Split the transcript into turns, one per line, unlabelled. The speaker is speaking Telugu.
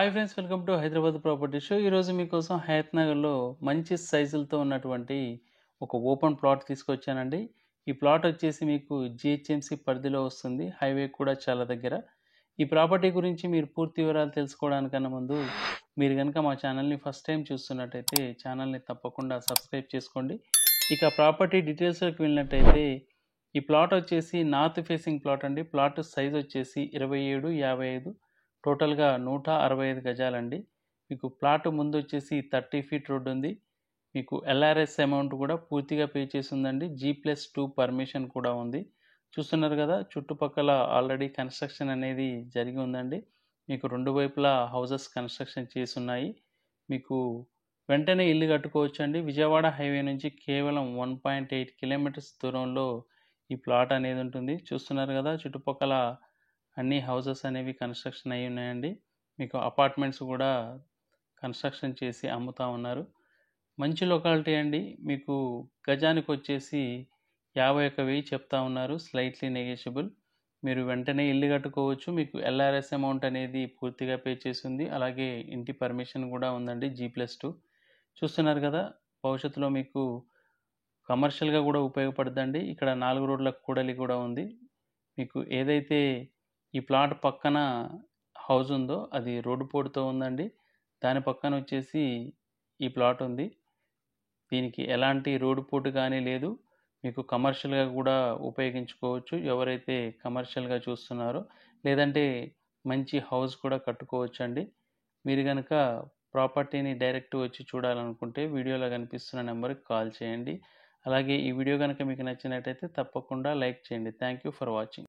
Hi friends, welcome to Hyderabad property show. ఈరోజు మీకోసం హయత్ నగర్లో మంచి సైజులతో ఉన్నటువంటి ఒక ఓపెన్ ప్లాట్ తీసుకొచ్చానండి. ఈ ప్లాట్ వచ్చేసి మీకు జిహెచ్ఎంసి పరిధిలో వస్తుంది, హైవే కూడా చాలా దగ్గర. ఈ ప్రాపర్టీ గురించి మీరు పూర్తి వివరాలు తెలుసుకోవడానికన్నా ముందు మీరు కనుక మా ఛానల్ని ఫస్ట్ టైం చూస్తున్నట్టయితే ఛానల్ని తప్పకుండా సబ్స్క్రైబ్ చేసుకోండి. ఇక ప్రాపర్టీ డీటెయిల్స్లోకి వెళ్ళినట్టయితే ఈ ప్లాట్ వచ్చేసి నార్త్ ఫేసింగ్ ప్లాట్ అండి. ప్లాట్ సైజ్ వచ్చేసి 27-55, టోటల్గా 165 గజాలండి. మీకు ప్లాట్ ముందు వచ్చేసి 30 ఫీట్ రోడ్ ఉంది. మీకు ఎల్ఆర్ఎస్ అమౌంట్ కూడా పూర్తిగా పే చేసి ఉందండి. G+2 పర్మిషన్ కూడా ఉంది. చూస్తున్నారు కదా, చుట్టుపక్కల ఆల్రెడీ కన్స్ట్రక్షన్ అనేది జరిగి ఉందండి. మీకు రెండు వైపులా హౌసెస్ కన్స్ట్రక్షన్ చేసి ఉన్నాయి. మీకు వెంటనే ఇల్లు కట్టుకోవచ్చండి. విజయవాడ హైవే నుంచి కేవలం 1.8 కిలోమీటర్స్ దూరంలో ఈ ప్లాట్ అనేది ఉంటుంది. చూస్తున్నారు కదా, చుట్టుపక్కల అన్ని హౌసెస్ అనేవి కన్స్ట్రక్షన్ అయి ఉన్నాయండి. మీకు అపార్ట్మెంట్స్ కూడా కన్స్ట్రక్షన్ చేసి అమ్ముతూ ఉన్నారు. మంచి లొకాలిటీ అండి. మీకు గజానికి వచ్చేసి 51,000 చెప్తా ఉన్నారు, స్లైట్లీ నెగోషియబుల్. మీరు వెంటనే ఇల్లు కట్టుకోవచ్చు. మీకు ఎల్ఆర్ఎస్ అమౌంట్ అనేది పూర్తిగా పే చేసింది. అలాగే ఇంటి పర్మిషన్ కూడా ఉందండి, G+2. చూస్తున్నారు కదా, భవిష్యత్తులో మీకు కమర్షియల్గా కూడా ఉపయోగపడుతుందండి. ఇక్కడ 4 రోడ్ల కూడలి కూడా ఉంది. మీకు ఏదైతే ఈ ప్లాట్ పక్కన హౌస్ ఉందో అది రోడ్డు పోటుతో ఉందండి. దాని పక్కన వచ్చేసి ఈ ప్లాట్ ఉంది. దీనికి ఎలాంటి రోడ్డు పోటు కానీ లేదు. మీకు కమర్షియల్గా కూడా ఉపయోగించుకోవచ్చు ఎవరైతే కమర్షియల్గా చూస్తున్నారో, లేదంటే మంచి హౌస్ కూడా కట్టుకోవచ్చండి. మీరు కనుక ప్రాపర్టీని డైరెక్ట్ వచ్చి చూడాలనుకుంటే వీడియోలో కనిపిస్తున్న నెంబర్కి కాల్ చేయండి. అలాగే ఈ వీడియో కనుక మీకు నచ్చినట్టయితే తప్పకుండా లైక్ చేయండి. Thank you for watching.